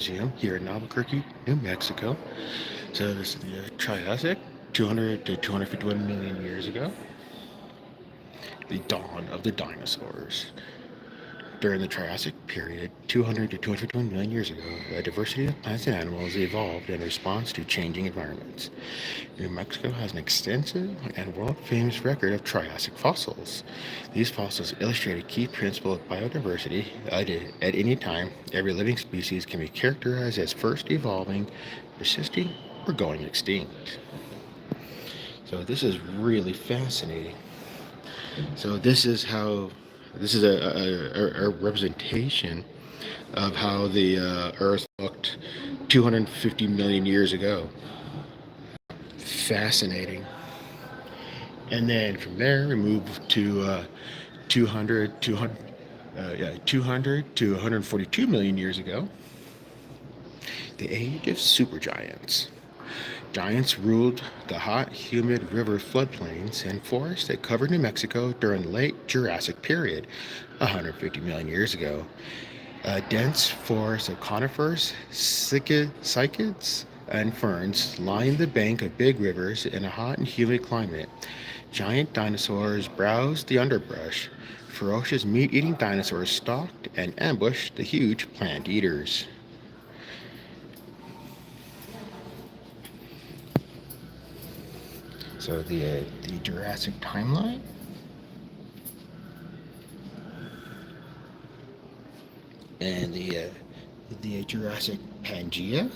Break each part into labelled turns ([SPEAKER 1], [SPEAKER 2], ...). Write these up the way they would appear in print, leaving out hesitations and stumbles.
[SPEAKER 1] Museum here in Albuquerque, New Mexico. So this is the Triassic, 200 to 251 million years ago, the dawn of the dinosaurs. During the Triassic period, 200 to 251 million years ago, a diversity of plants and animals evolved in response to changing environments. New Mexico has an extensive and world-famous record of Triassic fossils. These fossils illustrate a key principle of biodiversity. At any time, every living species can be characterized as first evolving, persisting, or going extinct. So this is really fascinating. So this is a representation of how the Earth looked 250 million years ago. Fascinating. And then from there, we move to 200, 200, 200 to 142 million years ago. The age of supergiants. Giants ruled the hot, humid river floodplains and forests that covered New Mexico during the late Jurassic period, 150 million years ago. A dense forest of conifers, cycads, and ferns lined the bank of big rivers in a hot and humid climate. Giant dinosaurs browsed the underbrush. Ferocious meat-eating dinosaurs stalked and ambushed the huge plant eaters. So the Jurassic timeline. And the Jurassic Pangea.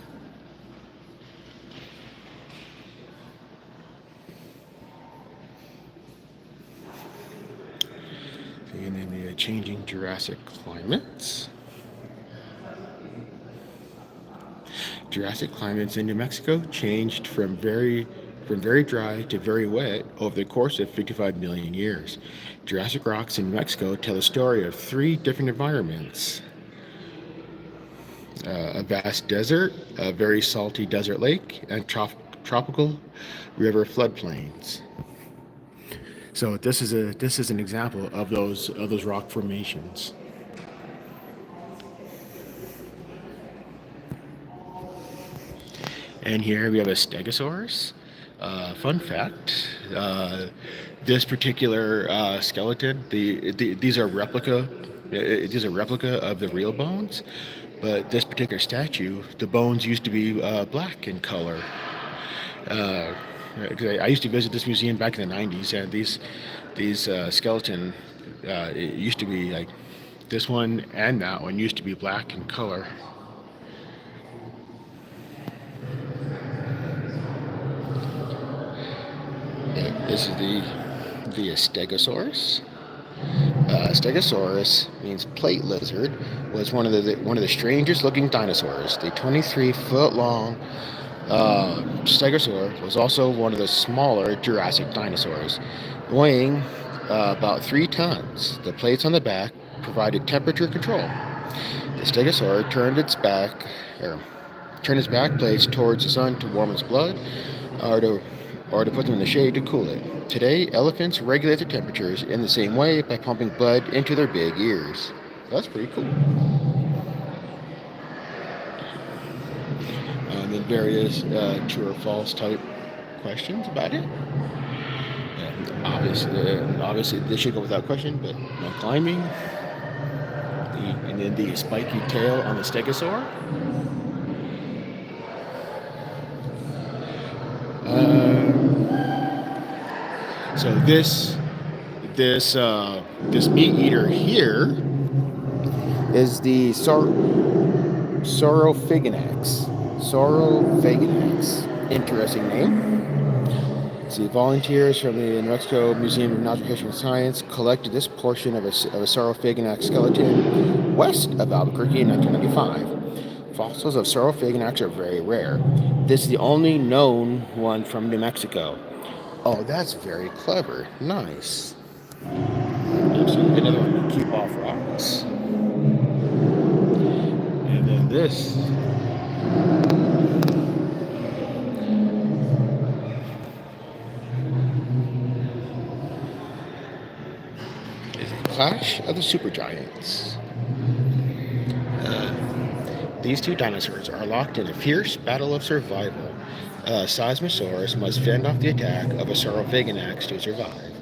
[SPEAKER 1] And then the changing Jurassic climates. Jurassic climates in New Mexico changed from very dry to very wet over the course of 55 million years. Jurassic rocks in New Mexico tell the story of three different environments. A vast desert, a very salty desert lake, and tropical river floodplains. So this is an example of those rock formations. And here we have a Stegosaurus. Fun fact: this particular skeleton, these are replica. These are replica of the real bones, but this particular statue, the bones used to be black in color. Uh, I used to visit this museum back in the '90s, and these skeleton it used to be like this one and that one used to be black in color. This is the Stegosaurus. Stegosaurus means plate lizard. Was one of the strangest looking dinosaurs. The 23-foot long Stegosaur was also one of the smaller Jurassic dinosaurs, weighing about 3 tons. The plates on the back provided temperature control. The Stegosaur turned its back plates towards the sun to warm its blood, or to put them in the shade to cool it. Today, elephants regulate their temperatures in the same way by pumping blood into their big ears. That's pretty cool. And then various true or false type questions about it. And obviously, this should go without question, but no climbing. And then the spiky tail on the Stegosaur. So this meat eater here is the Saurophaganax. Saurophaganax. Interesting name. See, volunteers from the New Mexico Museum of Natural History and Science collected this portion of a Saurophaganax skeleton west of Albuquerque in 1995. Fossils of Saurophaganax are very rare. This is the only known one from New Mexico. Oh, that's very clever. Nice. Actually, another one to keep off rocks. And then this. Is a Clash of the Supergiants. These two dinosaurs are locked in a fierce battle of survival. Seismosaurus must fend off the attack of a Saurophaganax to survive,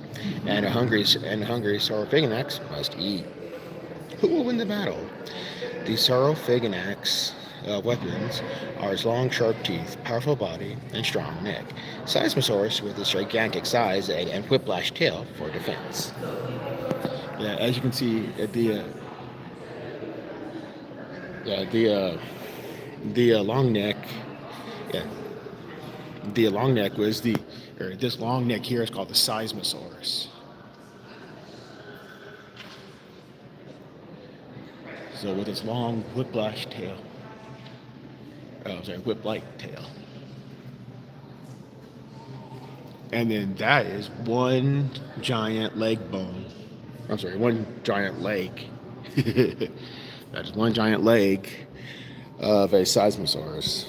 [SPEAKER 1] and a hungry Saurophaganax must eat. Who will win the battle? The Saurophaganax weapons are its long, sharp teeth, powerful body, and strong neck. Seismosaurus with its gigantic size and whiplash tail for defense. Yeah, as you can see, yeah, the long neck, yeah, the long neck was this long neck here is called the Seismosaurus. So with its long whiplash tail, whip-like tail. And then that is one giant leg bone. I'm sorry, one giant leg. That is one giant leg of a Seismosaurus.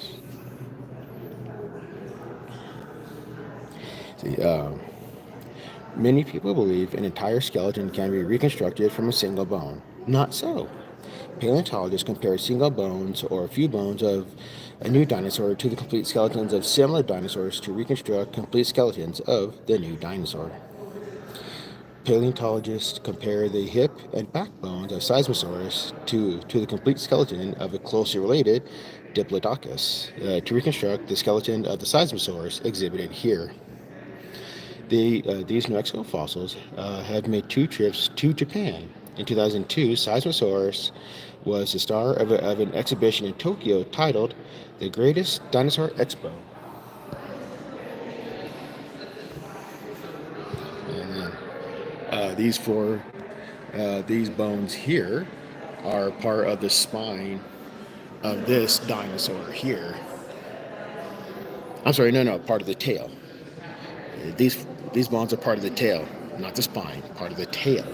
[SPEAKER 1] See, many people believe an entire skeleton can be reconstructed from a single bone. Not so. Paleontologists compare single bones or a few bones of a new dinosaur to the complete skeletons of similar dinosaurs to reconstruct complete skeletons of the new dinosaur. Paleontologists compare the hip and backbones of Seismosaurus to the complete skeleton of a closely related Diplodocus to reconstruct the skeleton of the Seismosaurus exhibited here. These New Mexico fossils have made 2 trips to Japan. In 2002, Seismosaurus was the star of an exhibition in Tokyo titled The Greatest Dinosaur Expo. And then these bones here are part of the spine of this dinosaur here. I'm sorry, no, part of the tail. These bones are part of the tail, not the spine, part of the tail.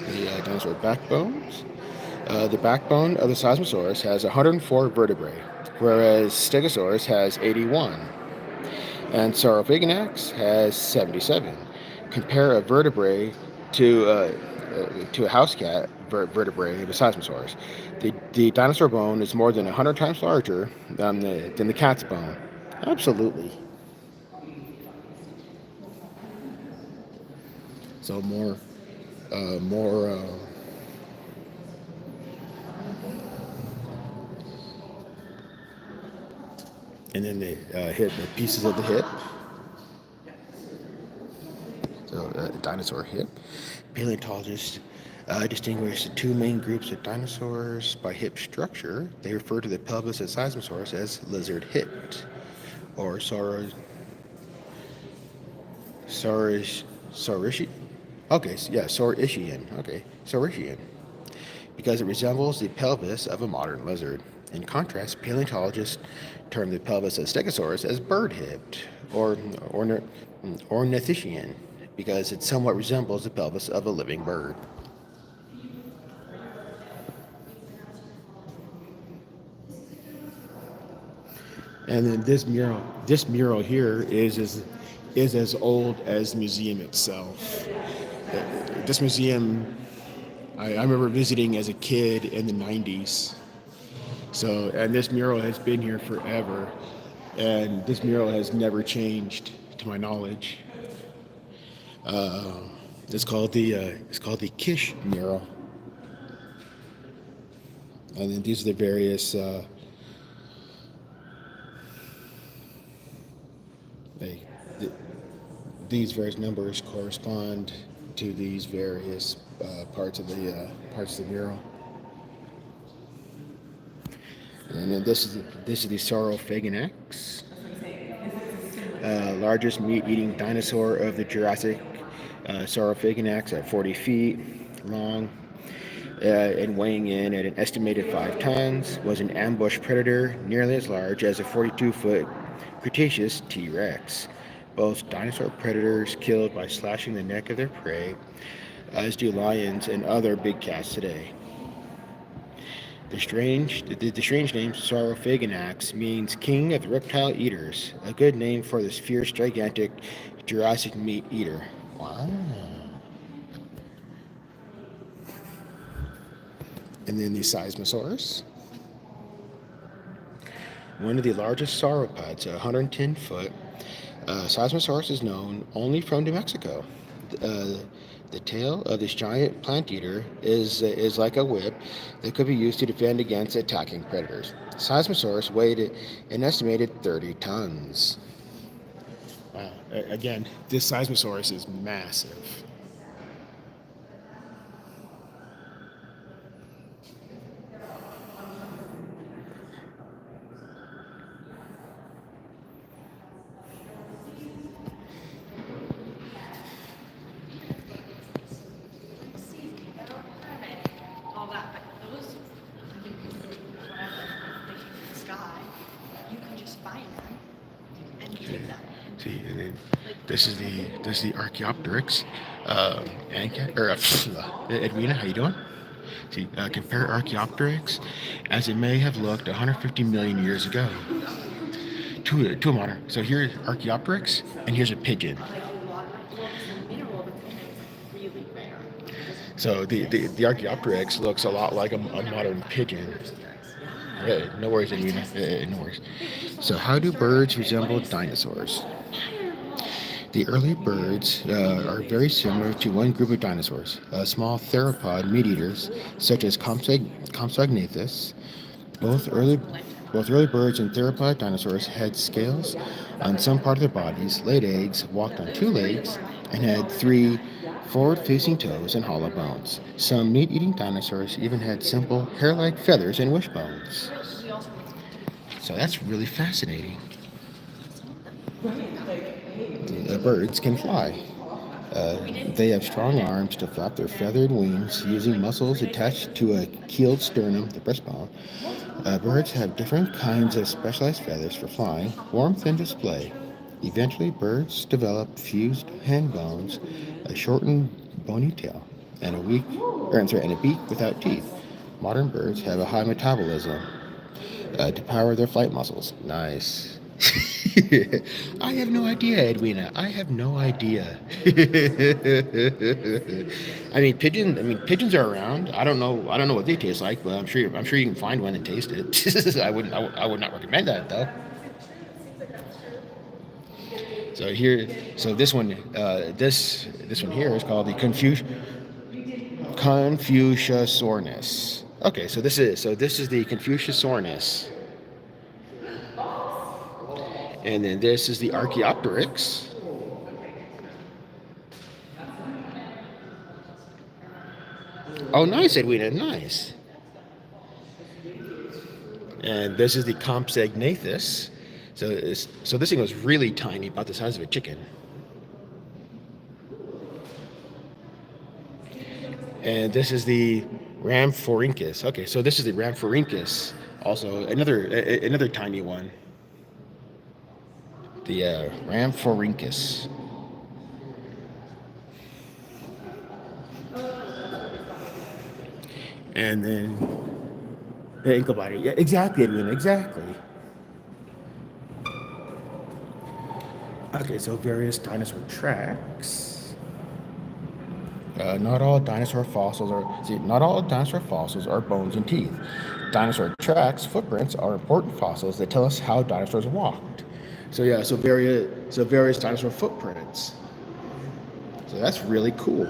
[SPEAKER 1] The dinosaur backbones. The backbone of the Seismosaurus has 104 vertebrae, whereas Stegosaurus has 81, and Saurophaganax has 77. Compare a vertebrae to a house cat vertebrae of a Seismosaurus. The dinosaur bone is more than 100 times larger than the cat's bone. Absolutely. So more. And then the hip, the pieces of the hip. So dinosaur hip. Paleontologists distinguish the 2 main groups of dinosaurs by hip structure. They refer to the pelvis of Seismosaurus as lizard hipped, or Saurischian. Okay, yeah, Saurischian. Okay, Saurischian, because it resembles the pelvis of a modern lizard. In contrast, paleontologists term the pelvis of Stegosaurus as bird-hipped, or ornithischian, because it somewhat resembles the pelvis of a living bird. And then this mural here is as old as the museum itself. This museum, I remember visiting as a kid in the 90s. So, and this mural has been here forever, and this mural has never changed, to my knowledge. It's called the Kish mural, and then these are the various. They, th- these various numbers correspond to these various parts of the mural. And then this is the Saurophaganax, largest meat-eating dinosaur of the Jurassic. Saurophaganax at 40 feet long and weighing in at an estimated 5 tons, was an ambush predator nearly as large as a 42-foot Cretaceous T-Rex. Both dinosaur predators killed by slashing the neck of their prey, as do lions and other big cats today. The strange name Saurophaganax means king of the reptile eaters, a good name for this fierce, gigantic Jurassic meat eater. Wow. And then the Seismosaurus, one of the largest sauropods, 110 foot. Seismosaurus is known only from New Mexico. Uh, the tail of this giant plant eater is like a whip that could be used to defend against attacking predators. Seismosaurus weighed an estimated 30 tons. Again, this Seismosaurus is massive.
[SPEAKER 2] All that, but those, whatever, fishing in the sky, you can just find them and take them.
[SPEAKER 1] See, and then this is the Archaeopteryx, Edwina, how you doing? See, compare Archaeopteryx as it may have looked 150 million years ago to a modern. So here's Archaeopteryx, and here's a pigeon. So the Archaeopteryx looks a lot like a modern pigeon. No worries, Edwina. No worries. So how do birds resemble dinosaurs? The early birds are very similar to one group of dinosaurs, small theropod meat-eaters such as Compsognathus. Both early, both early birds and theropod dinosaurs had scales on some part of their bodies, laid eggs, walked on two legs, and had three forward-facing toes and hollow bones. Some meat-eating dinosaurs even had simple hair-like feathers and wishbones. So that's really fascinating. The birds can fly. They have strong arms to flap their feathered wings using muscles attached to a keeled sternum, the breastbone. Birds have different kinds of specialized feathers for flying, warmth, and display. Eventually, birds develop fused hand bones, a shortened bony tail, and a beak without teeth. Modern birds have a high metabolism to power their flight muscles. Nice. I have no idea, Edwina. I have no idea. Pigeons are around. I don't know what they taste like, but I'm sure you can find one and taste it. I would not recommend that though. So this one, this one here is called the Confuciusornis. Okay, so this is the Confuciusornis. And then this is the Archaeopteryx. Oh, nice, Edwina, nice. And this is the Compsognathus. So this thing was really tiny, about the size of a chicken. And this is the Rhamphorhynchus. Okay, so this is the Rhamphorhynchus, also another tiny one. The Rhamphorhynchus. And then the ankle biter. Yeah, exactly, Edwin, exactly. Okay, so various dinosaur tracks. Not all dinosaur fossils are bones and teeth. Dinosaur tracks, footprints, are important fossils that tell us how dinosaurs walked. So various dinosaur footprints. So that's really cool.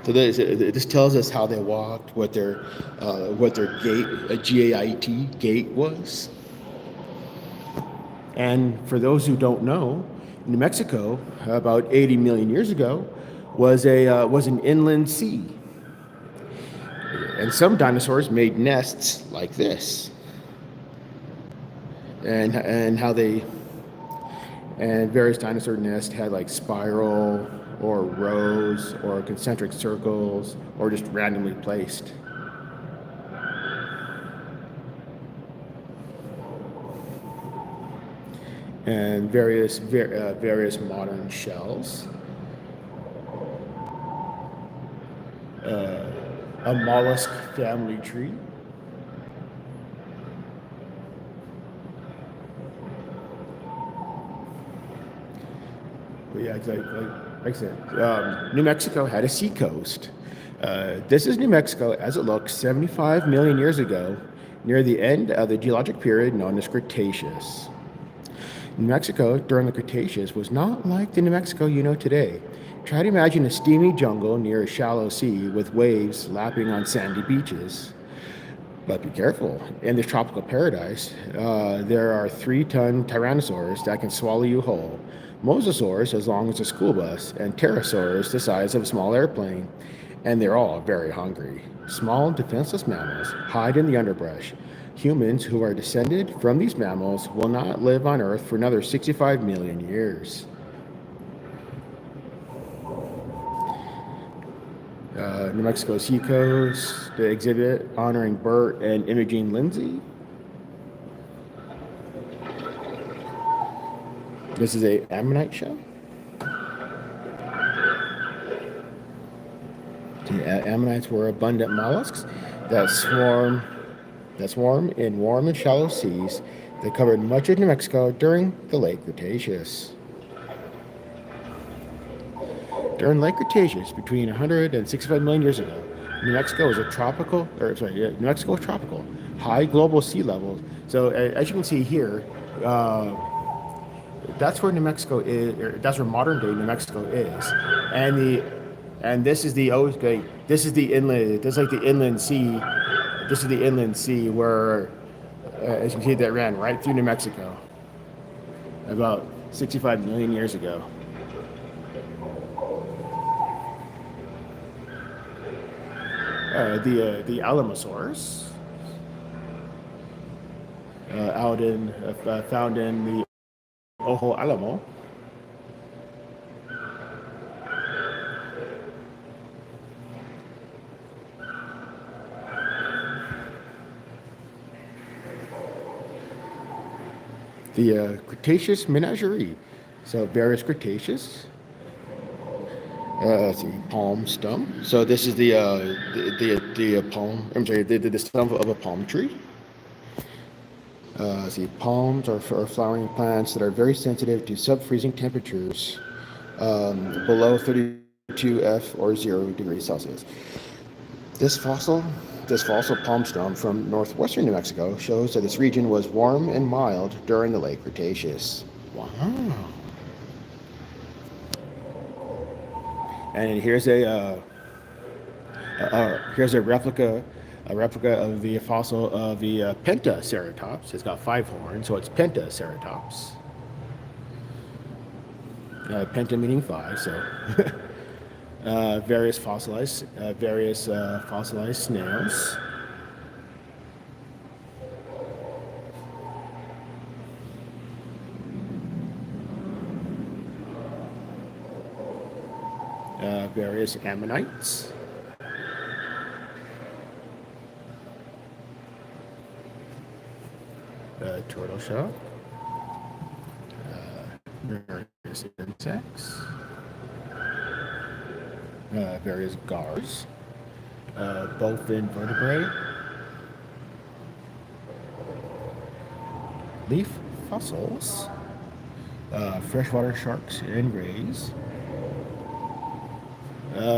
[SPEAKER 1] So this tells us how they walked, what their gait, gait was. And for those who don't know, New Mexico, about 80 million years ago, was an inland sea. And some dinosaurs made nests like this. And various dinosaur nests had like spiral or rows or concentric circles or just randomly placed. And various modern shells. A mollusk family tree. But yeah, like I said, New Mexico had a seacoast. This is New Mexico as it looks 75 million years ago, near the end of the geologic period known as Cretaceous. New Mexico during the Cretaceous was not like the New Mexico you know today. Try to imagine a steamy jungle near a shallow sea with waves lapping on sandy beaches. But be careful. In this tropical paradise, there are 3-ton tyrannosaurs that can swallow you whole, mosasaurs as long as a school bus, and pterosaurs the size of a small airplane. And they're all very hungry. Small, defenseless mammals hide in the underbrush. Humans who are descended from these mammals will not live on Earth for another 65 million years. New Mexico Seacoast, the exhibit honoring Bert and Imogene Lindsay. This is a ammonite shell. The ammonites were abundant mollusks that swarm in warm and shallow seas that covered much of New Mexico during the late Cretaceous. During Lake Cretaceous, between 100 and 65 million years ago, New Mexico was New Mexico was tropical, high global sea levels. So as you can see here, that's where New Mexico is. That's where modern day New Mexico is, and this is the this is the inland. This is like the inland sea. This is the inland sea where, as you can see, that ran right through New Mexico about 65 million years ago. The Alamosaurus, found in the Ojo Alamo. The Cretaceous Menagerie, so various Cretaceous. Let's see, palm stump. So this is the palm. I'm sorry, the stump of a palm tree. Let's see, palms are flowering plants that are very sensitive to sub-freezing temperatures below 32 F or 0 degrees Celsius. This fossil palm stump from northwestern New Mexico shows that this region was warm and mild during the late Cretaceous. Wow. And here's a replica of the fossil of the Pentaceratops. It's got 5 horns, so it's Pentaceratops. Penta meaning 5, so various fossilized snails. Various ammonites. Turtle shell. Various insects. Various gars. Both invertebrate. Leaf fossils. Freshwater sharks and rays.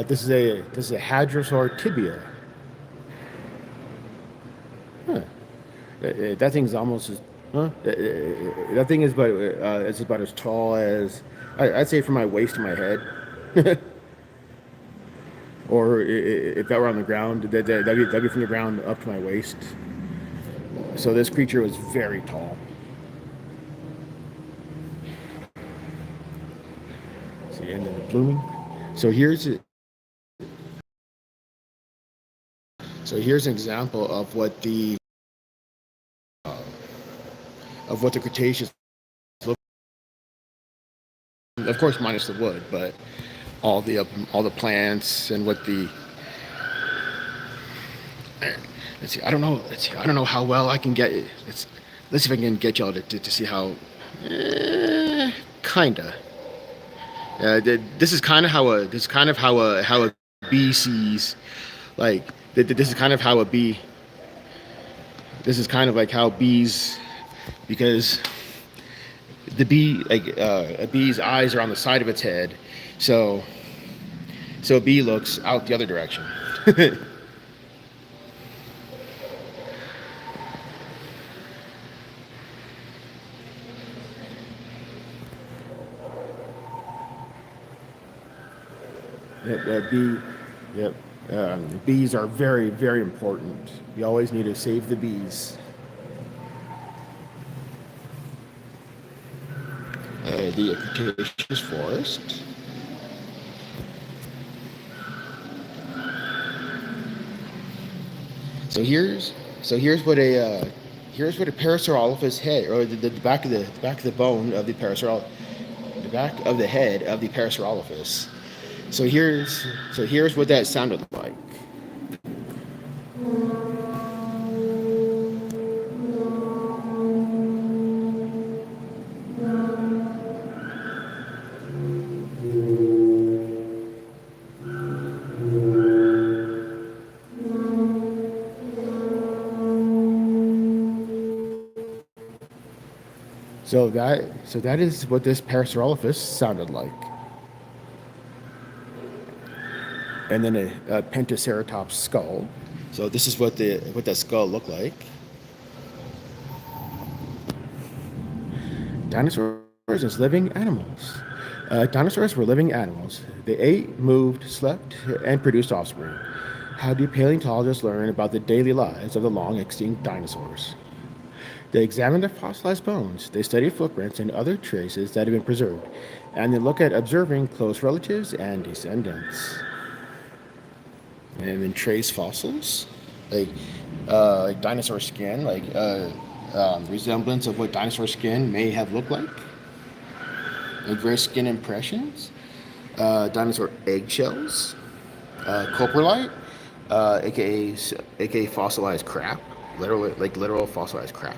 [SPEAKER 1] This is a hadrosaur tibia. Huh. That thing's almost as that thing is about it's about as tall as I'd say from my waist to my head. Or if that were on the ground, that'd be from the ground up to my waist. So this creature was very tall. See, and then the blooming. So here's an example of what the Cretaceous looked. Of course, minus the wood, but all the plants and what the. Let's see. I don't know how well I can get it. Let's see if I can get y'all to see how. Kinda. This is kind of how a bee sees, like this is kind of how a bee. This is kind of like how bees, because the bee, like a bee's eyes are on the side of its head, so a bee looks out the other direction. Bee, yep. Bees are very, very important. You always need to save the bees. The Cretaceous forest. So here's here's what a Parasaurolophus head, or the back of the bone of the back of the head of the Parasaurolophus. So here's what that sounded like. So that is what this Parasaurolophus sounded like. And then a Pentaceratops skull. So this is what that skull looked like. Dinosaurs as living animals. Dinosaurs were living animals. They ate, moved, slept, and produced offspring. How do paleontologists learn about the daily lives of the long extinct dinosaurs? They examine their fossilized bones. They study footprints and other traces that have been preserved. And they look at observing close relatives and descendants. And then trace fossils, like dinosaur skin, resemblance of what dinosaur skin may have looked like rare skin impressions, dinosaur eggshells, coprolite, aka fossilized crap, literal fossilized crap.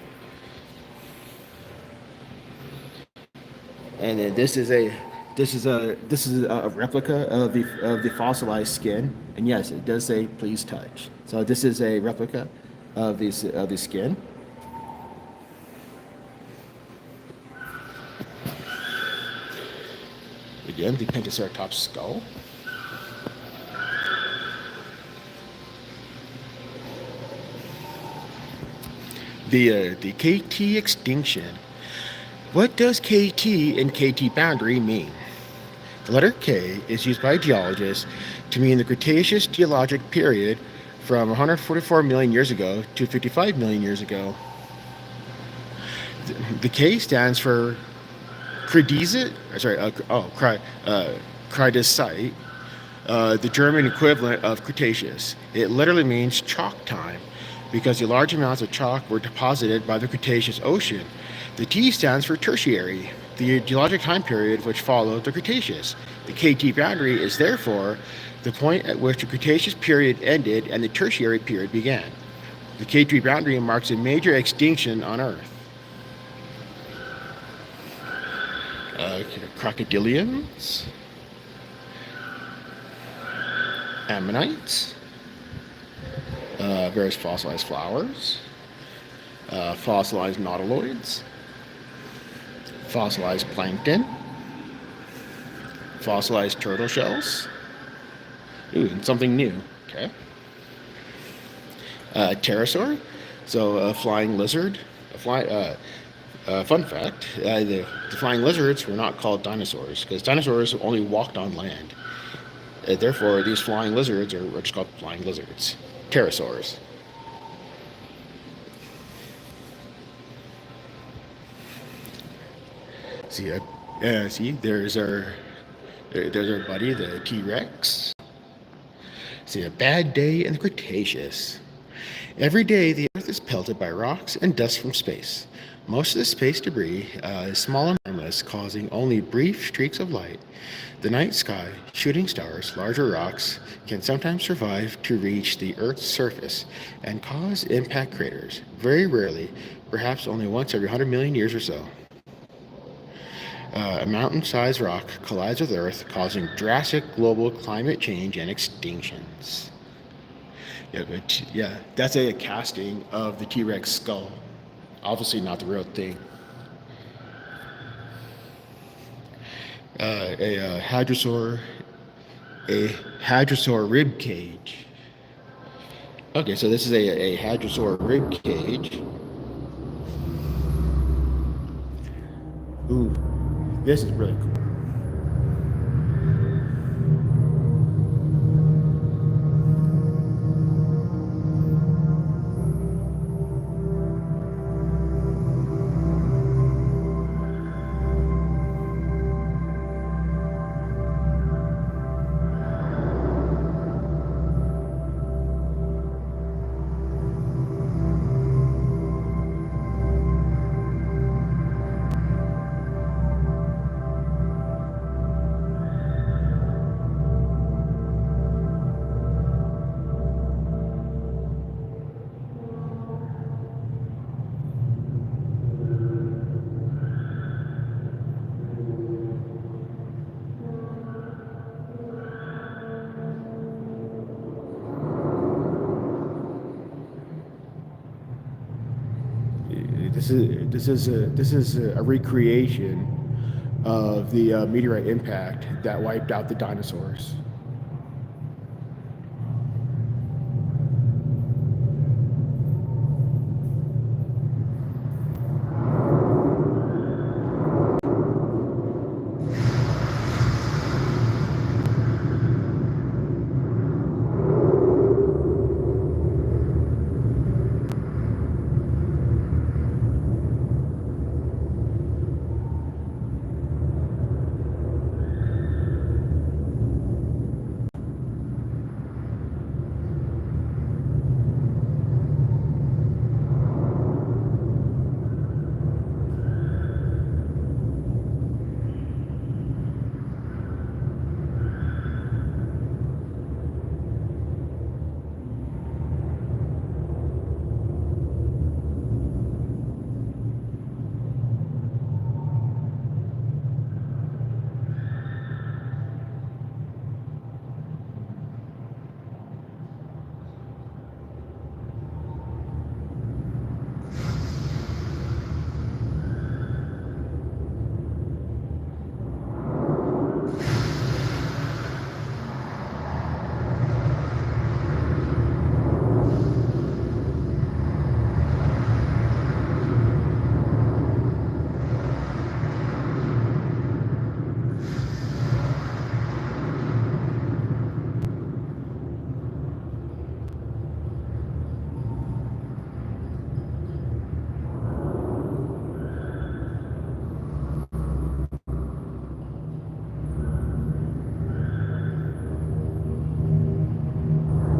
[SPEAKER 1] And then this is a replica of the fossilized skin, and yes, it does say please touch. So this is a replica of the skin. Again, the Pentaceratops skull. The KT extinction. What does KT and KT boundary mean? The letter K is used by geologists to mean the Cretaceous geologic period from 144 million years ago to 55 million years ago. The K stands for Cretaceous, Kreidezeit, the German equivalent of Cretaceous. It literally means chalk time because the large amounts of chalk were deposited by the Cretaceous ocean. The T stands for Tertiary, the geologic time period which followed the Cretaceous. The KT boundary is therefore the point at which the Cretaceous period ended and the Tertiary period began. The KT boundary marks a major extinction on Earth. Crocodilians, ammonites, various fossilized flowers, fossilized nautiloids, fossilized plankton, fossilized turtle shells. Ooh, and something new. Okay. Pterosaur, so a flying lizard. Fun fact: the flying lizards were not called dinosaurs because dinosaurs only walked on land. Therefore, these flying lizards are just called flying lizards. Pterosaurs. See, there's our buddy, the T-Rex. See, a bad day in the Cretaceous. Every day, the Earth is pelted by rocks and dust from space. Most of the space debris is small and harmless, causing only brief streaks of light. The night sky, shooting stars, larger rocks can sometimes survive to reach the Earth's surface and cause impact craters. Very rarely, perhaps only once every 100 million years or so. A mountain-sized rock collides with Earth, causing drastic global climate change and extinctions. Yeah, that's a casting of the T-Rex skull. Obviously not the real thing. A hadrosaur rib cage. Okay, so this is a hadrosaur rib cage. Ooh, this is really cool. This is a recreation of the meteorite impact that wiped out the dinosaurs.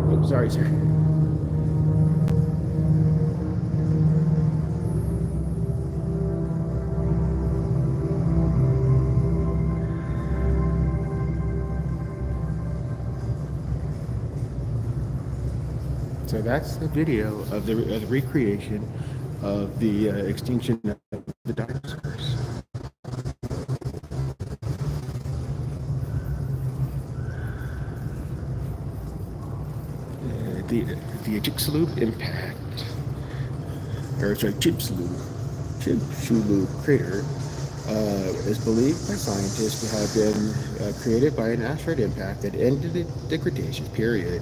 [SPEAKER 1] Oh, sorry, sir. So that's the video of the recreation of the extinction of the dinosaurs. The the Chicxulub impact, or sorry, Chicxulub crater is believed by scientists to have been created by an asteroid impact that ended the Cretaceous period.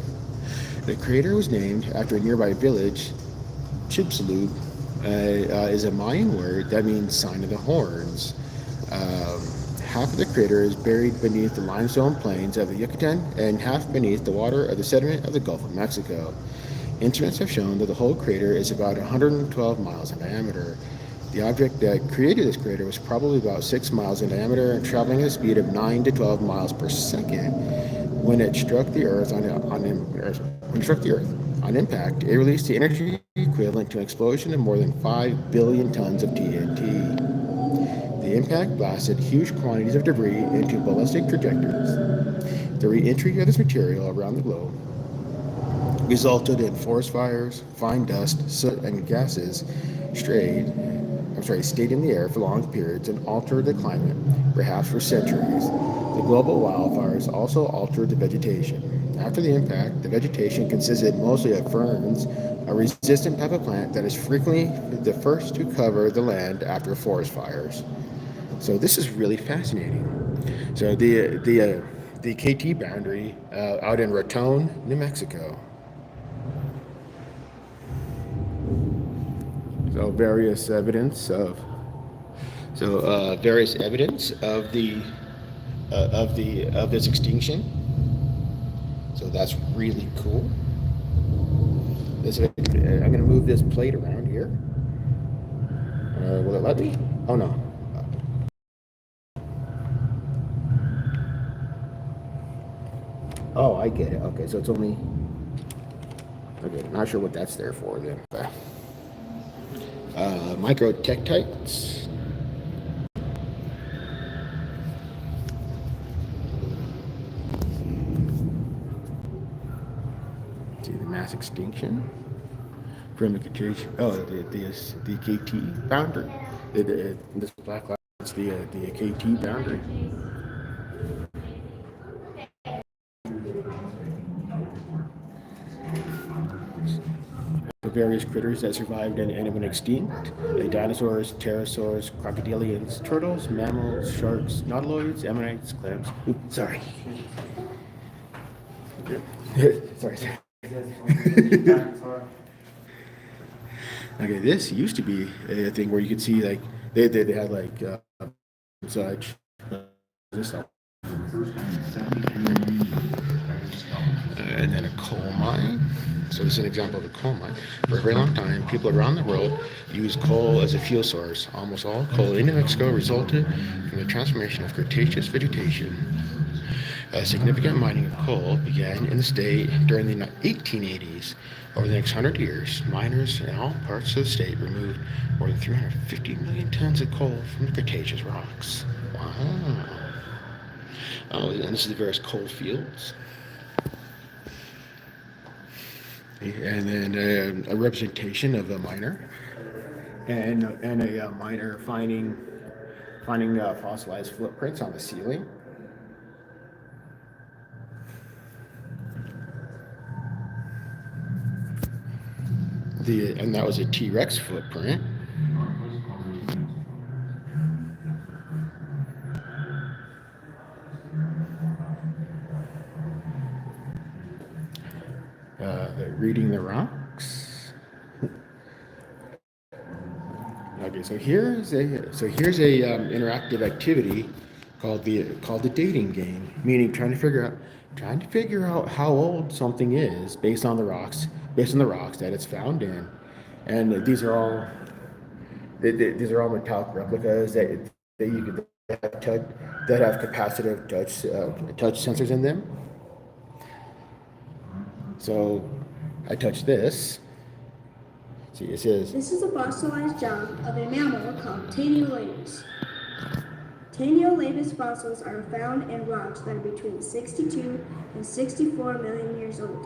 [SPEAKER 1] The crater was named after a nearby village. Chicxulub is a Mayan word that means sign of the horns. Half of the crater is buried beneath the limestone plains of the Yucatan and half beneath the water of the sediment of the Gulf of Mexico. Instruments have shown that the whole crater is about 112 miles in diameter. The object that created this crater was probably about 6 miles in diameter and traveling at a speed of 9 to 12 miles per second. When it struck the Earth on impact, it released the energy equivalent to an explosion of more than 5 billion tons of TNT. The impact blasted huge quantities of debris into ballistic trajectories. The re-entry of this material around the globe resulted in forest fires, fine dust, soot, and gases stayed in the air for long periods and altered the climate, perhaps for centuries. The global wildfires also altered the vegetation. After the impact, the vegetation consisted mostly of ferns, a resistant type of plant that is frequently the first to cover the land after forest fires. So this is really fascinating. So the KT boundary out in Raton, New Mexico. So various evidence of various evidence of this extinction. So that's really cool. I'm gonna move this plate around here. Will it let me? Oh no. Oh, I get it. Okay, so it's only. Okay, not sure what that's there for then. Microtectites. See the mass extinction from the Cretaceous. Oh, the KT boundary. This black line is the KT boundary. The various critters that survived and went extinct: dinosaurs, pterosaurs, crocodilians, turtles, mammals, sharks, nautiloids, ammonites, clams. Oops, sorry. sorry. Okay, this used to be a thing where you could see like they had like such this stuff. And then a coal mine. So this is an example of a coal mine. For a very long time, people around the world used coal as a fuel source. Almost all coal in New Mexico resulted from the transformation of Cretaceous vegetation. Significant mining of coal began in the state during the 1880s. Over the next 100 years, miners in all parts of the state removed more than 350 million tons of coal from the Cretaceous rocks. Wow. Oh, and this is the various coal fields. And then a representation of a miner, and a miner finding fossilized footprints on the ceiling. And that was a T-Rex footprint. Reading the rocks. Okay, so here's a interactive activity called the dating game, meaning trying to figure out how old something is based on the rocks that it's found in, and these are all metallic replicas that have capacitive touch sensors in them. So I touch this. See, it says.
[SPEAKER 3] This is a fossilized jaw of a mammal called Taeniolatus. Taeniolatus fossils are found in rocks that are between 62 and 64 million years old.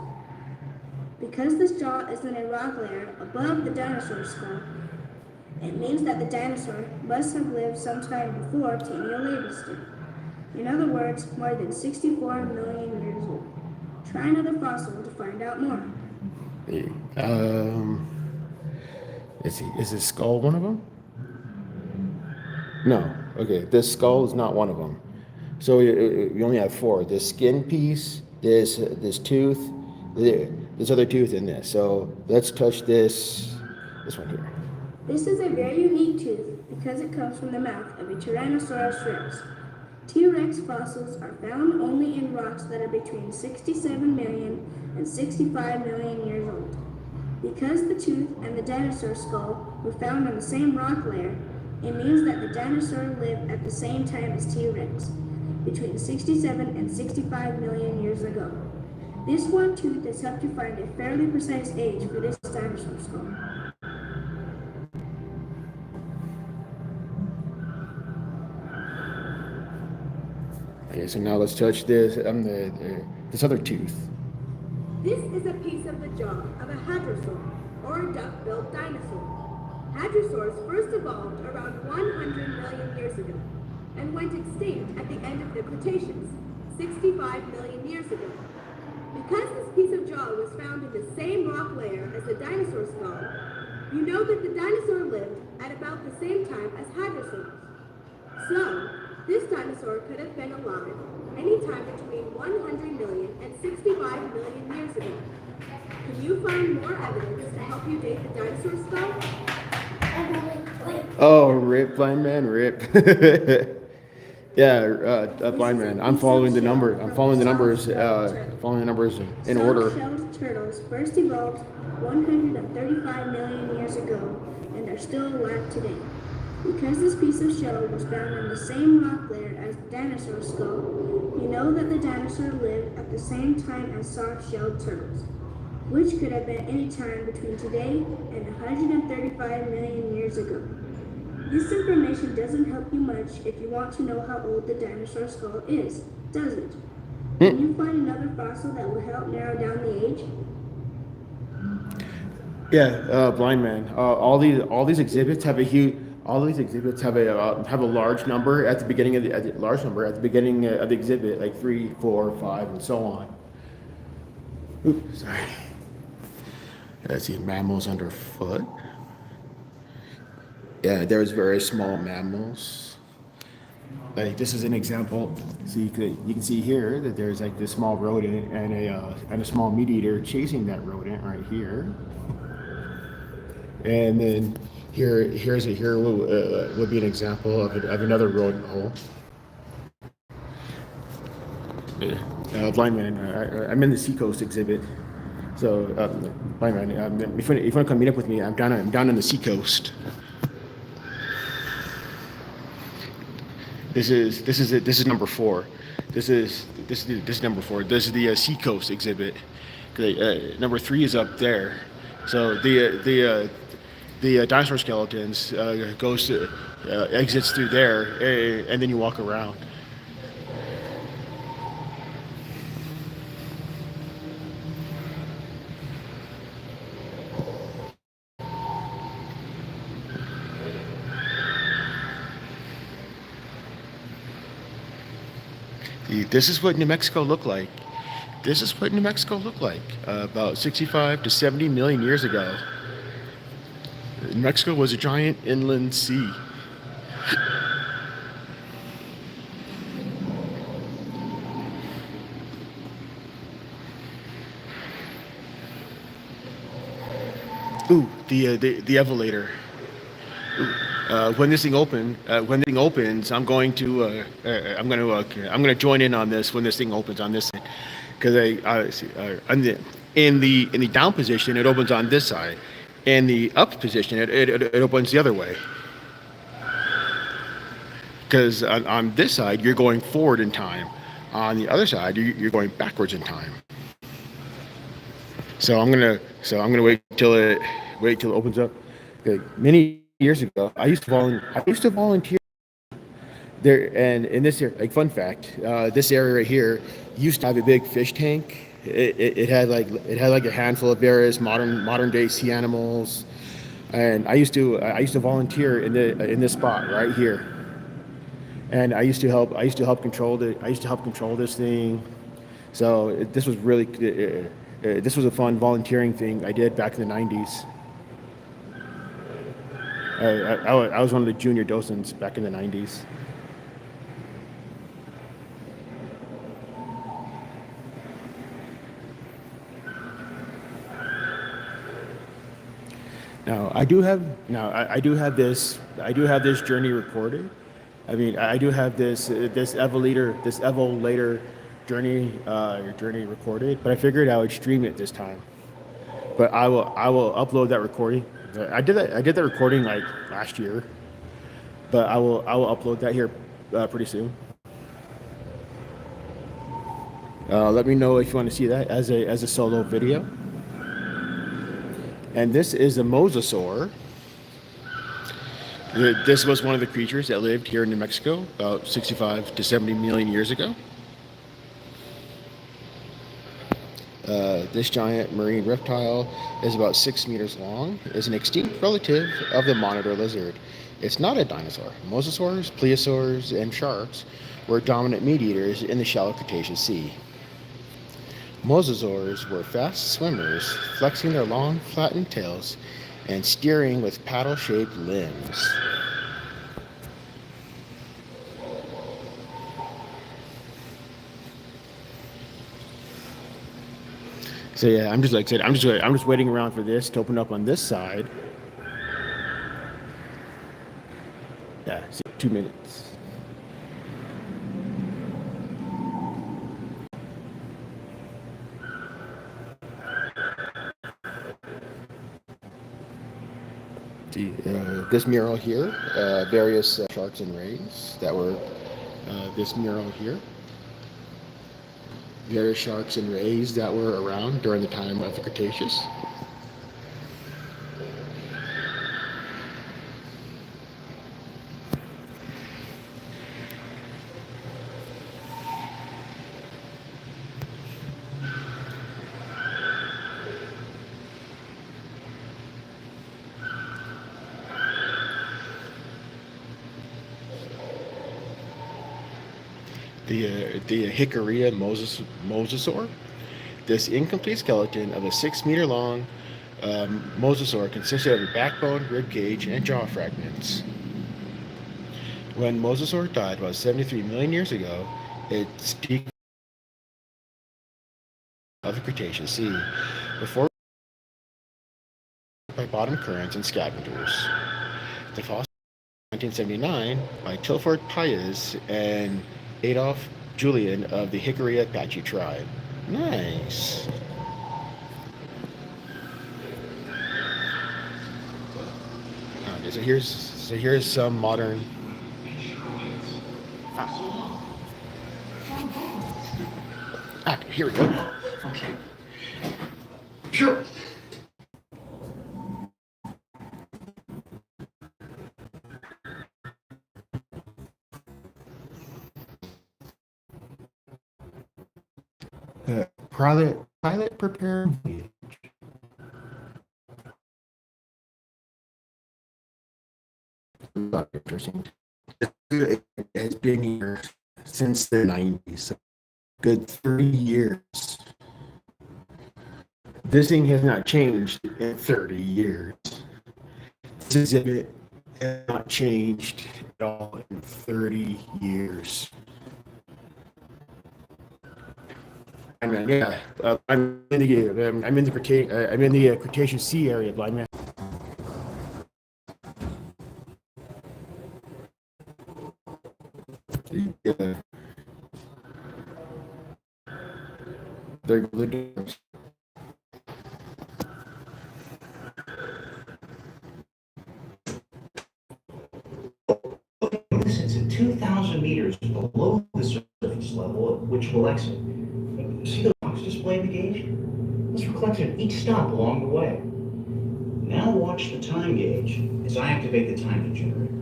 [SPEAKER 3] Because this jaw is in a rock layer above the dinosaur skull, it means that the dinosaur must have lived sometime before Taeniolatus did. In other words, more than 64 million years old. Try another fossil to find out more.
[SPEAKER 1] Is this skull one of them? No. Okay, this skull is not one of them. So we only have four: this skin piece, this tooth, this other tooth, and this. So let's touch this one here.
[SPEAKER 3] This is a very unique tooth because it comes from the mouth of a Tyrannosaurus rex. T-Rex fossils are found only in rocks that are between 67 million and 65 million years old. Because the tooth and the dinosaur skull were found on the same rock layer, it means that the dinosaur lived at the same time as T-Rex, between 67 and 65 million years ago. This one tooth has helped you find a fairly precise age for this dinosaur skull.
[SPEAKER 1] Okay, so now let's touch this this other tooth.
[SPEAKER 3] This is a piece of the jaw of a hadrosaur, or a duck-billed dinosaur. Hadrosaurs first evolved around 100 million years ago and went extinct at the end of the Cretaceous, 65 million years ago. Because this piece of jaw was found in the same rock layer as the dinosaur skull, you know that the dinosaur lived at about the same time as hadrosaurs. So, this dinosaur could have been alive anytime between 100 million and 65 million years ago. Can you find more evidence to help you date the dinosaur skull?
[SPEAKER 1] Oh, rip, blind man, rip. Yeah,
[SPEAKER 3] This
[SPEAKER 1] blind
[SPEAKER 3] is a
[SPEAKER 1] man. I'm
[SPEAKER 3] piece
[SPEAKER 1] following
[SPEAKER 3] of
[SPEAKER 1] the
[SPEAKER 3] shell
[SPEAKER 1] number. I'm
[SPEAKER 3] from a
[SPEAKER 1] following the numbers.
[SPEAKER 3] soft-shelled turtle.
[SPEAKER 1] Following the numbers in order.
[SPEAKER 3] Soft-shelled turtles first evolved 135 million years ago and are still alive today. Because this piece of shell was found in the same rock layer as the dinosaur skull, we know that the dinosaur lived at the same time as soft-shelled turtles, which could have been any time between today and 135 million years ago. This information doesn't help you much if you want to know how old the dinosaur skull is, does it? Can you find another fossil that will help narrow down the age?
[SPEAKER 1] Yeah, blind man. All these exhibits have a huge. All these exhibits have a large number at the beginning of the large number at the beginning of the exhibit, like 3, 4, 5, and so on. Oops, sorry. Let's see, mammals underfoot. Yeah, there's very small mammals. Like this is an example. So you can see here that there's like this small rodent and a small meat eater chasing that rodent right here. And then here would be an example of another rodent hole. Blind man, I'm in the Seacoast exhibit. So blind man, if you want to come meet up with me, I'm down on the Seacoast. This is number 4. This is number 4. This is the Seacoast exhibit. Number 3 is up there. So the dinosaur skeletons exits through there, and then you walk around. This is what New Mexico looked like. This is what New Mexico looked like about 65 to 70 million years ago. New Mexico was a giant inland sea. Ooh, the elevator. When this thing opens, I'm going to join in on this when this thing opens on this side, because in the down position it opens on this side, in the up position it opens the other way. Because on this side you're going forward in time, on the other side you're going backwards in time. So I'm gonna wait till it opens up. Okay, many years ago, I used to volunteer there, and in this area, like fun fact, this area right here used to have a big fish tank. It had like a handful of various modern day sea animals, and I used to volunteer in this spot right here, and I used to help control this thing. So this was really this was a fun volunteering thing I did back in the 90s. I was one of the junior docents back in the 90s. Now I do have this journey recorded. I mean, I do have this Evolator journey recorded, but I figured I would stream it this time. But I will upload that recording. I did that recording like last year, but I will upload that here pretty soon. Let me know if you want to see that as a solo video. And this is a mosasaur. This was one of the creatures that lived here in New Mexico about 65 to 70 million years ago. This giant marine reptile is about 6 meters long, is an extinct relative of the monitor lizard. It's not a dinosaur. Mosasaurs, plesiosaurs, and sharks were dominant meat eaters in the shallow Cretaceous Sea. Mosasaurs were fast swimmers, flexing their long, flattened tails and steering with paddle-shaped limbs. So yeah, I'm just waiting around for this to open up on this side. 2 minutes. This mural here, various sharks and rays that were this mural here. Various sharks and rays that were around during the time of the Cretaceous. The Hickorea mosasaur. This incomplete skeleton of a 6-meter long mosasaur consisted of a backbone, rib cage, and jaw fragments. When mosasaur died about 73 million years ago, its peak of the Cretaceous sea before by bottom currents and scavengers. The fossil 1979 by Tilford Paez and Adolf Julian of the Hickory Apache tribe. Nice. Okay, so here's some modern. Here we go.
[SPEAKER 4] Okay. Sure.
[SPEAKER 1] Pilot prepare. Interesting. It has been here since the 90s. Good 30 years. This thing has not changed in 30 years. This exhibit has not changed at all in 30 years. I'm in the Cretaceous Sea area, Blind Man. They're good.
[SPEAKER 4] It's at 2,000 meters below the surface level at which we'll exit. See the box displaying the gauge? Let's reflect at each stop along the way. Now watch the time gauge as I activate the timing generator.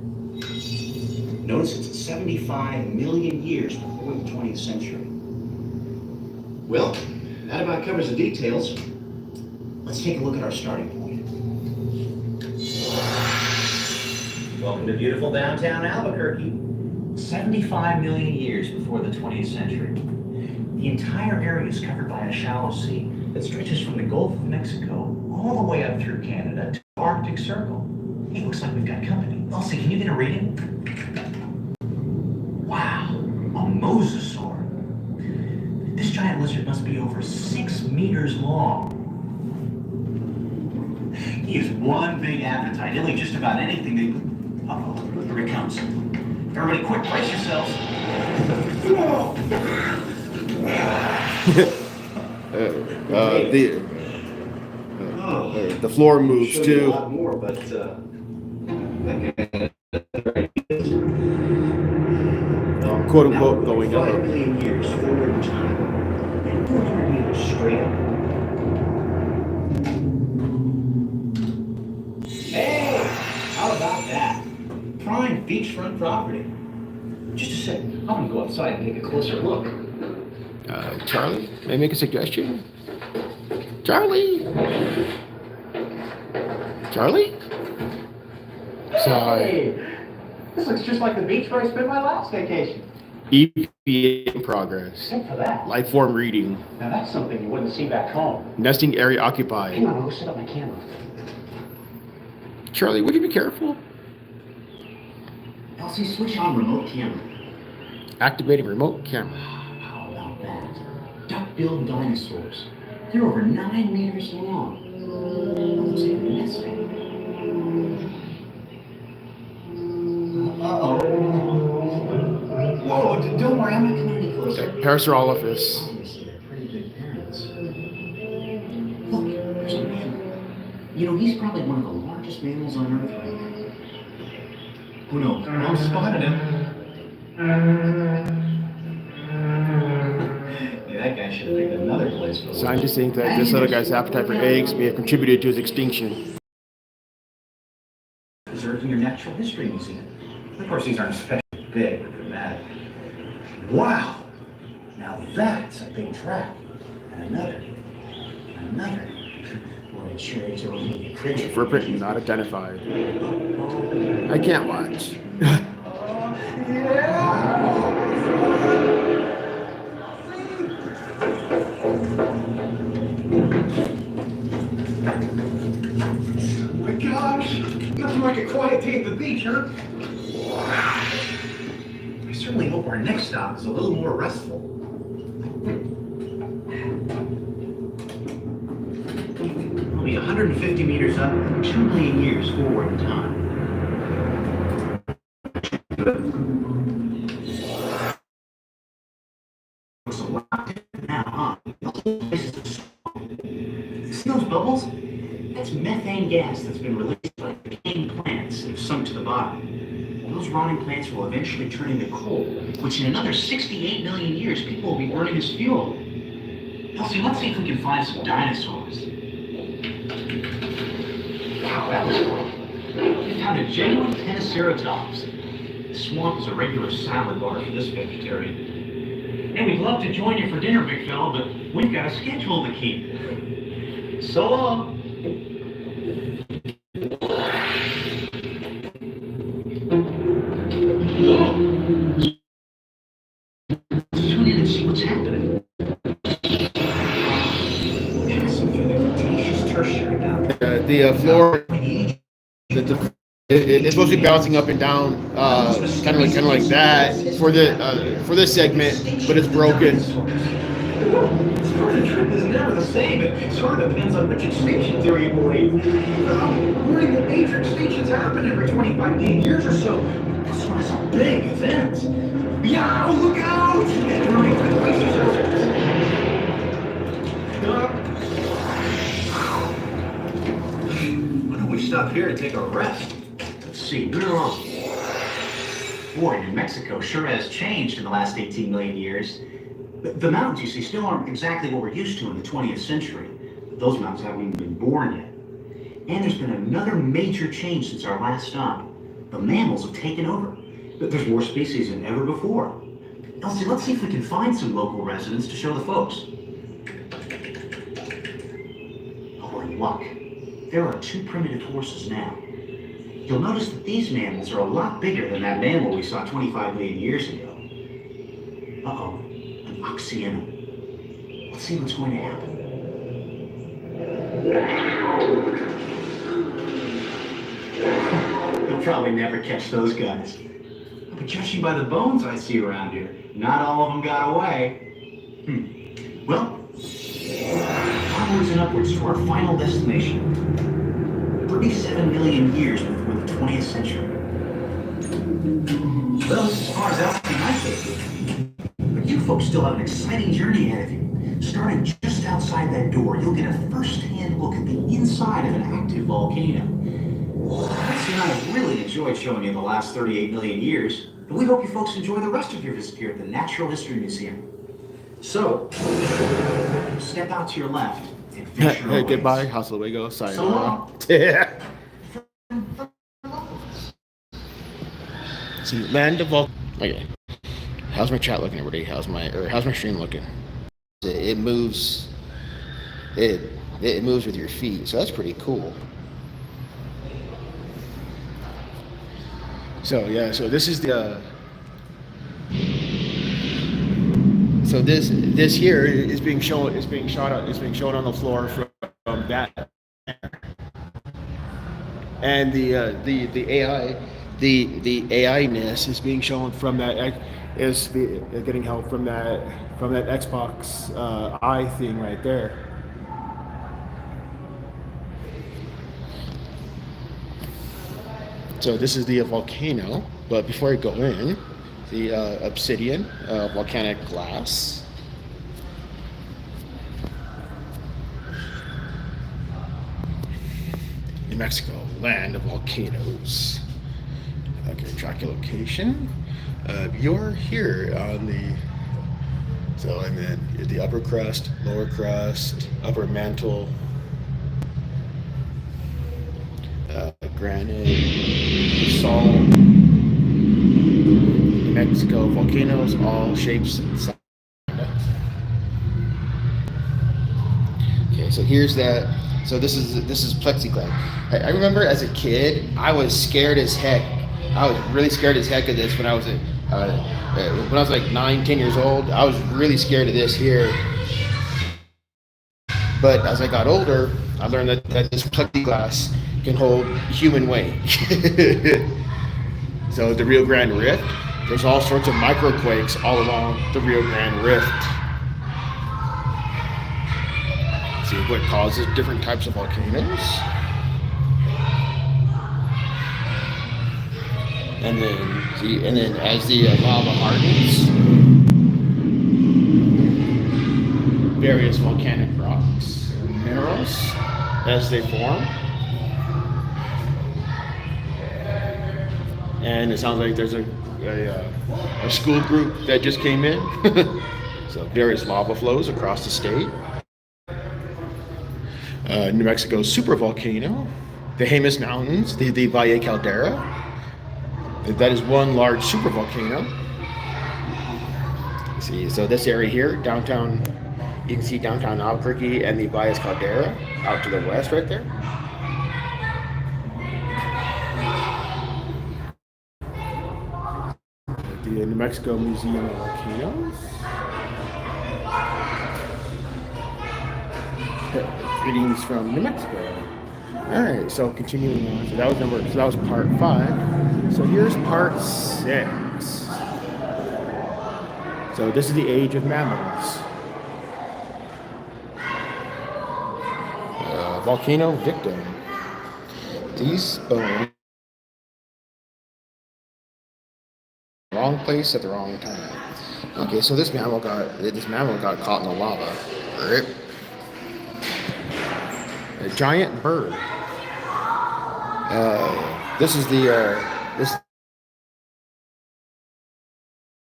[SPEAKER 4] Notice it's at 75 million years before the 20th century. Well, that about covers the details. Let's take a look at our starting point. Welcome to beautiful downtown Albuquerque. 75 million years before the 20th century. The entire area is covered by a shallow sea that stretches from the Gulf of Mexico all the way up through Canada to the Arctic Circle. It looks like we've got company. Elsie, can you get a reading? Wow, a mosasaur. This giant lizard must be over 6 meters long. He has one big appetite. He'll eat just about anything that... Uh-oh, here it comes. Everybody quick, brace yourselves.
[SPEAKER 1] The floor moves too.
[SPEAKER 4] A lot more, but
[SPEAKER 1] Quote unquote going up.
[SPEAKER 4] 5 million years forward in time and 400 meters straight up. Hey, how about that? Prime beachfront property. Just a second, I'm gonna go outside and take a closer look.
[SPEAKER 1] Charlie, may I make a suggestion? Charlie? Charlie? Sorry.
[SPEAKER 4] Hey, this looks just like the beach where I spent my last vacation.
[SPEAKER 1] EPA in progress.
[SPEAKER 4] Except for that.
[SPEAKER 1] Life form reading.
[SPEAKER 4] Now that's something you wouldn't see back home.
[SPEAKER 1] Nesting area occupied.
[SPEAKER 4] Hang on, I'll go set up my camera.
[SPEAKER 1] Charlie, would you be careful?
[SPEAKER 4] Elsie, switch on remote camera.
[SPEAKER 1] Activating remote camera.
[SPEAKER 4] How about that? Duck-billed dinosaurs. They're over 9 meters long. Looks like nesting. Uh-oh. Don't worry, I'm not coming any closer.
[SPEAKER 1] Parasaurolophus.
[SPEAKER 4] Obviously, they're pretty big parents. Look, there's a mammal. You know, he's probably one of the largest mammals on Earth right now. Who knows? Mom spotted him. Yeah, that guy should have picked another place for
[SPEAKER 1] Scientists think that this little guy's appetite for eggs may have contributed to his extinction.
[SPEAKER 4] Preserved in your Natural History Museum. Of course, these aren't especially big or dramatic. Wow! Now that's a big track. And another. Boy, it sure is a really crazy.
[SPEAKER 1] Vertebrate not identified. I can't watch.
[SPEAKER 4] Oh my gosh! Nothing like a quiet day at the beach, huh? I certainly hope our next stop is a little more restful. We'll be 150 meters up, 2 million years forward in time. Looks a lot different now, huh? See those bubbles? That's methane gas that's been released by decaying plants that have sunk to the bottom. Well, those rotting plants will eventually turn into coal, which in another 68 million years, people will be burning as fuel. Elsie, let's see if we can find some dinosaurs. Wow, that was cool. We found a genuine Tenoceratops. The swamp is a regular salad bar for this vegetarian. And we'd love to join you for dinner, big fella, but we've got a schedule to keep. So long. Tune in and see what's happening. Passing through the Cretaceous Tertiary now.
[SPEAKER 1] The floor, it's supposed to be bouncing up and down, kind of like that for this segment, but it's broken.
[SPEAKER 4] The trip is never the same. It sort of depends on which extinction theory you believe. Learning that major extinctions happen every 25 million years or so. This one is a big event. Yeah, look out! Why don't we stop here and take a rest? Let's see, we're on. Boy, New Mexico sure has changed in the last 18 million years. The mountains, you see, still aren't exactly what we're used to in the 20th century. Those mountains haven't even been born yet. And there's been another major change since our last stop. The mammals have taken over. There's more species than ever before. Elsie, let's see if we can find some local residents to show the folks. Oh, we're in luck. There are 2 primitive horses now. You'll notice that these mammals are a lot bigger than that mammal we saw 25 million years ago. Uh-oh. Oxyeno. Let's see what's going to happen. You'll probably never catch those guys. But judging by the bones I see around here, not all of them got away. Well, onwards and upwards to our final destination. 37 million years before the 20th century. Well, as far as Elsie and I take it, you folks still have an exciting journey ahead of you. Starting just outside that door, you'll get a first-hand look at the inside of an active volcano. Nancy and I have really enjoyed showing you the last 38 million years, and we hope you folks enjoy the rest of your visit here at the Natural History Museum. So, step out to your left and fix your
[SPEAKER 1] Hey,
[SPEAKER 4] ways.
[SPEAKER 1] goodbye, hasta luego,
[SPEAKER 4] So
[SPEAKER 1] sayonara.
[SPEAKER 4] long.
[SPEAKER 1] See, land of vol. Okay. How's my chat looking, everybody? How's my stream looking? It moves. It moves with your feet, so that's pretty cool. So yeah, so this is the. So this here is being shown. It's being shown on the floor from that. And the AI, the AI-ness is being shown from that. Is getting help from that Xbox eye thing right there. So this is the volcano, but before I go in, the obsidian, volcanic glass. New Mexico, land of volcanoes. Okay, track your location. You're here on the, so I'm in the upper crust, lower crust, upper mantle, granite, salt, New Mexico, volcanoes, all shapes and sizes. Okay, so here's that. So this is plexiglass. I remember as a kid, I was scared as heck. I was really scared as heck of this when I was like 9, 10 years old. I was really scared of this here. But as I got older, I learned that this plexiglass can hold human weight. So the Rio Grande Rift, there's all sorts of microquakes all along the Rio Grande Rift. See what causes different types of volcanoes. And then as the lava hardens, various volcanic rocks, minerals, as they form. And it sounds like there's a school group that just came in. So various lava flows across the state. New Mexico's supervolcano, the Jemez Mountains, the Valle Caldera. That is one large supervolcano. See, so this area here, downtown, you can see downtown Albuquerque and the Valle Caldera out to the west right there. The New Mexico Museum of Volcanoes. Greetings from New Mexico. All right, so continuing on. So that was part 5. So here's part 6. So this is the age of mammals. Volcano victim. These bones. Wrong place at the wrong time. Okay, so this mammal got caught in the lava. Right? A giant bird. This is the this.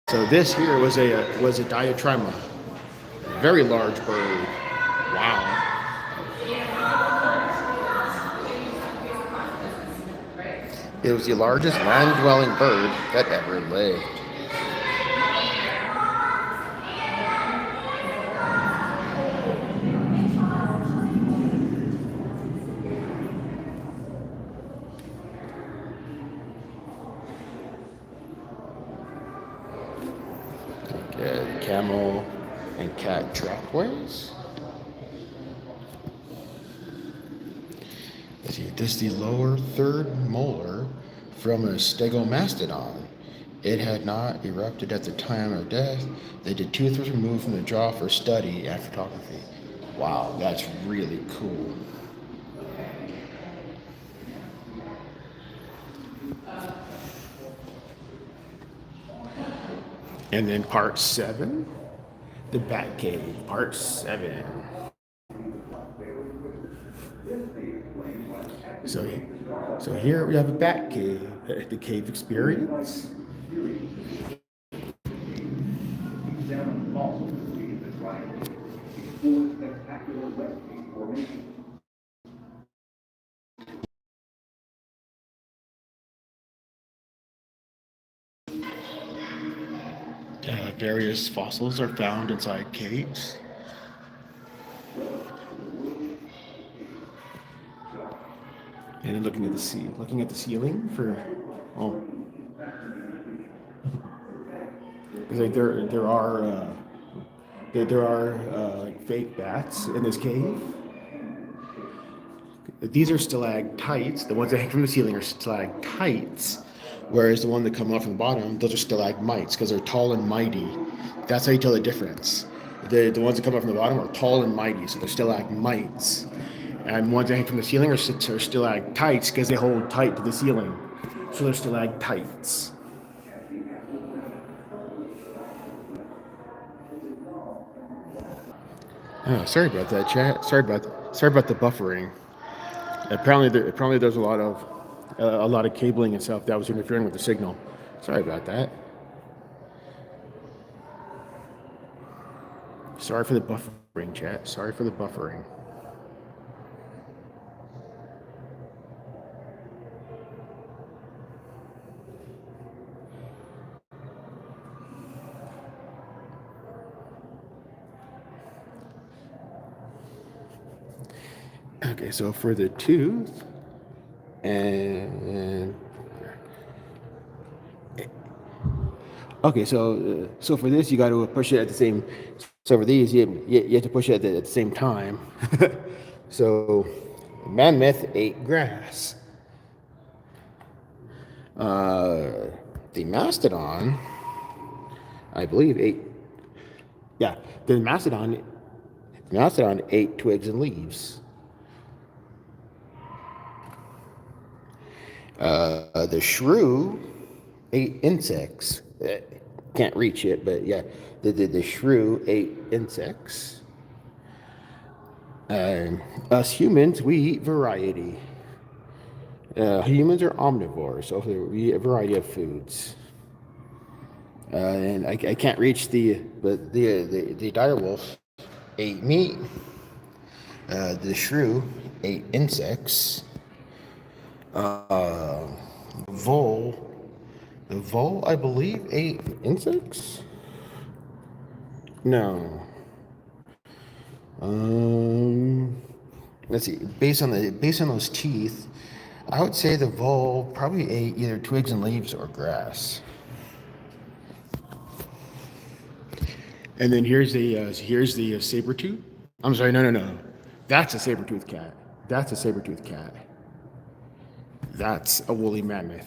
[SPEAKER 1] So this here was a diatrema, a very large bird. Wow. It was the largest land-dwelling bird that ever lived. Camel and cat trackways. See, this is the lower third molar from a stegomastodon. It had not erupted at the time of death. The tooth was removed from the jaw for study and photography. Wow, that's really cool. And then part 7, the Bat Cave, part 7. So here we have a bat cave, the cave experience. Various fossils are found inside caves. And then looking at the ceiling for, like there are like fake bats in this cave. These are stalactites. The ones that hang from the ceiling are stalactites, whereas the ones that come off from the bottom, those are stalagmites because they're tall and mighty. That's how you tell the difference. The ones that come up from the bottom are tall and mighty, so they're stalagmites. And ones that hang from the ceiling are stalactites because they hold tight to the ceiling. So they're stalactites. Oh, sorry about that, chat. Sorry about the buffering. Apparently there's a lot of cabling and stuff that was interfering with the signal. Sorry about that. Sorry for the buffering, chat. Sorry for the buffering. Okay, so for the tooth, and okay, so for this you got to push it at the same. So for these, you have to push it at the same time. So, mammoth ate grass. The mastodon, I believe, ate. Yeah, the mastodon ate twigs and leaves. The shrew ate insects. Can't reach it, but yeah, the shrew ate insects. Us humans, we eat variety. Humans are omnivores, so we eat a variety of foods. And I can't reach the direwolf ate meat. The shrew ate insects. The vole, I believe, ate insects. No. Let's see. Based on those teeth, I would say the vole probably ate either twigs and leaves or grass. And then here's the saber tooth. I'm sorry, no. That's a saber tooth cat. That's a saber tooth cat. That's a woolly mammoth.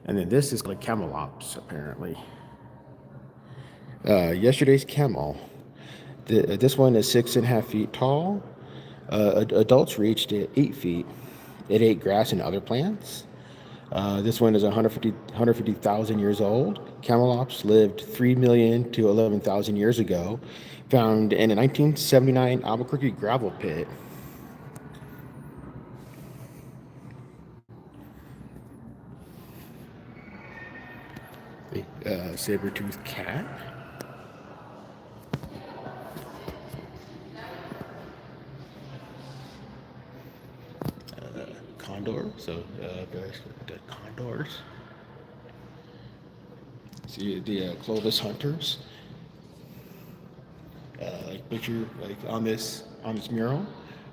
[SPEAKER 1] And then this is called a camelops, apparently. Yesterday's camel. This one is 6.5 feet tall. Adults reached 8 feet. It ate grass and other plants. This one is 150,000 years old. Camelops lived 3 million to 11,000 years ago. Found in a 1979 Albuquerque gravel pit. Saber-toothed cat. Condor. So the condors. See the Clovis hunters. Picture on this mural.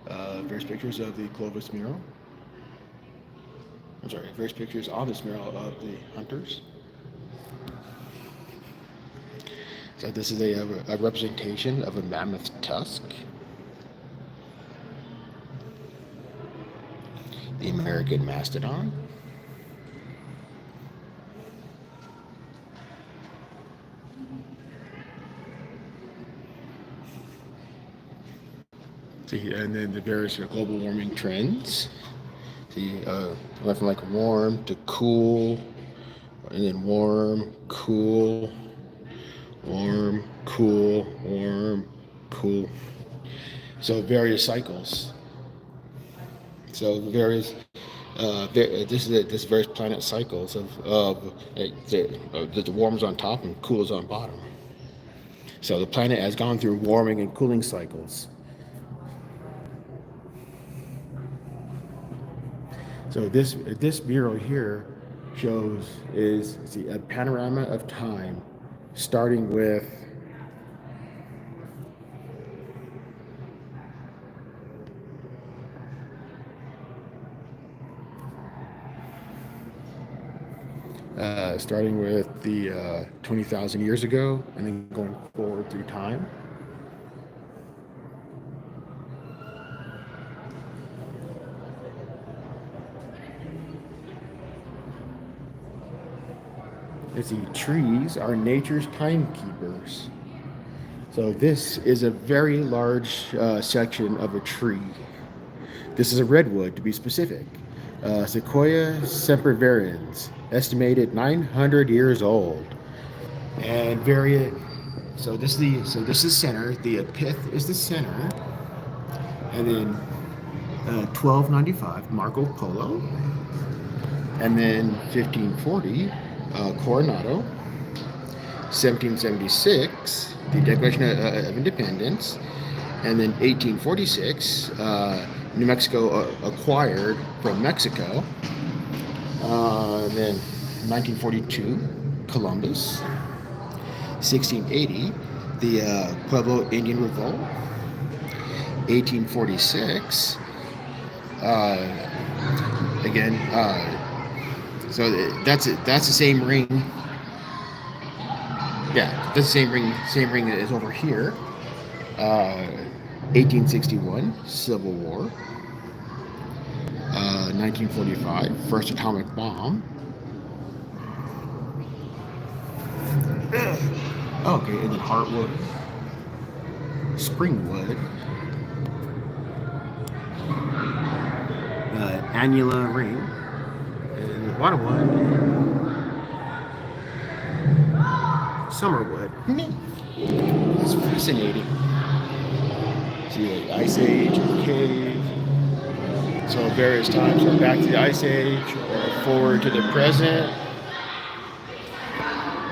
[SPEAKER 1] Various pictures of the Clovis mural. I'm sorry, various pictures on this mural of the hunters. So this is a representation of a mammoth tusk. The American mastodon. See, and then the various global warming trends. See, went from like warm to cool, and then warm, cool, warm, cool, warm, cool. So various cycles. So various, this various planet cycles of the warms on top and cools on bottom. So the planet has gone through warming and cooling cycles. So this mural here shows a panorama of time, starting with the 20,000 years ago, and then going forward through time. Trees are nature's timekeepers. So this is a very large section of a tree. This is a redwood, to be specific. Sequoia sempervirens, estimated 900 years old. and very. So this is center. The pith is the center, and then 1295 Marco Polo, and then 1540 Coronado, 1776 the Declaration of Independence, and then 1846 New Mexico acquired from Mexico. Then 1942 Columbus, 1680 the Pueblo Indian Revolt, 1846 again. So that's it. That's the same ring. Yeah, that's the same ring that is over here. 1861 Civil War. 1945 first atomic bomb. Okay, and then Heartwood, Springwood, Annula ring, and the bottom one, Summerwood. That's fascinating. See, like Ice Age, cave. So various times, or back to the Ice Age, or forward to the present.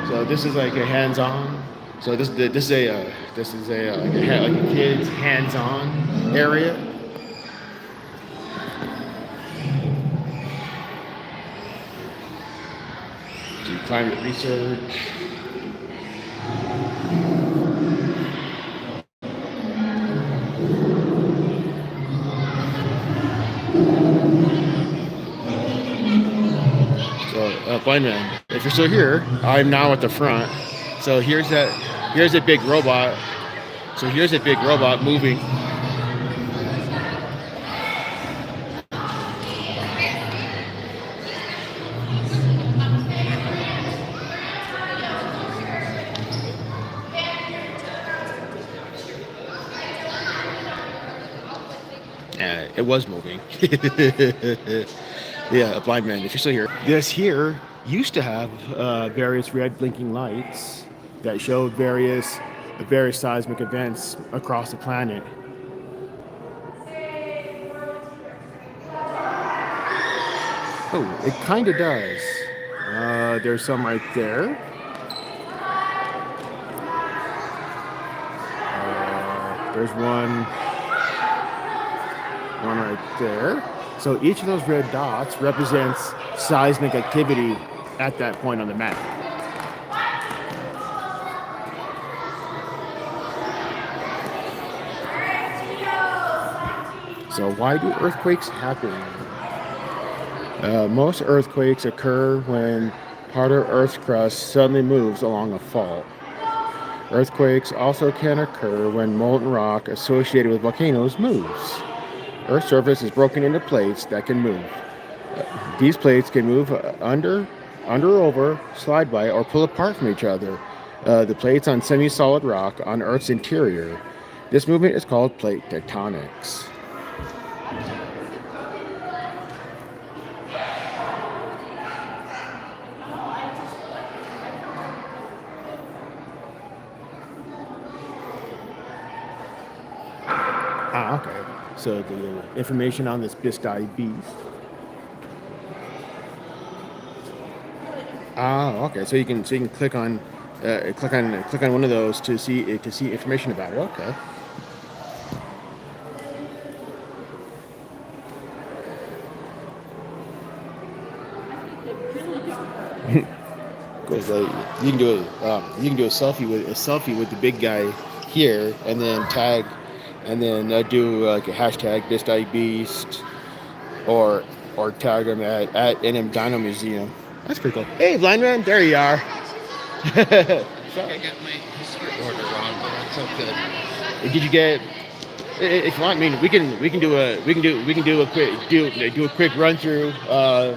[SPEAKER 1] So this is like a hands-on. So this is a kid's hands-on area. Do climate research. Blind man, if you're still here, I'm now at the front. So here's a big robot. So here's a big robot moving. It was moving. Yeah, a blind man, if you're still here. This here used to have various red blinking lights that showed various seismic events across the planet. Oh, it kind of does. There's some right there. There's one right there. So each of those red dots represents seismic activity at that point on the map. So why do earthquakes happen? Most earthquakes occur when part of Earth's crust suddenly moves along a fault. Earthquakes also can occur when molten rock associated with volcanoes moves. Earth's surface is broken into plates that can move. These plates can move under, over, slide by, or pull apart from each other. The plates on semi-solid rock on Earth's interior. This movement is called plate tectonics. Okay. So the information on this Biscay beast. Okay. So you can click on one of those to see information about it. Okay. Because you can do a selfie with the big guy here, and then tag. And then do like a hashtag BiscayBeast, or tag them at NM Dino Museum. That's pretty cool. Hey, blind man, there you are.
[SPEAKER 5] I got my history order wrong, but that's okay.
[SPEAKER 1] Did you get? If you want, I mean, we can do a quick run through. I'll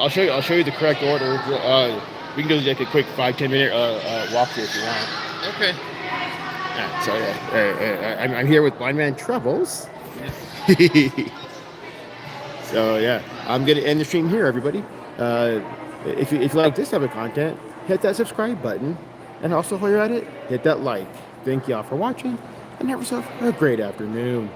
[SPEAKER 1] show you the correct order. We can do like a quick 5-10 minute walkthrough if you want.
[SPEAKER 5] Okay.
[SPEAKER 1] So I'm here with Blind Man Travels. So yeah, I'm gonna end the stream here, everybody. If you like this type of content, hit that subscribe button. And also while you're at it, hit that like. Thank y'all for watching, and have yourself a great afternoon.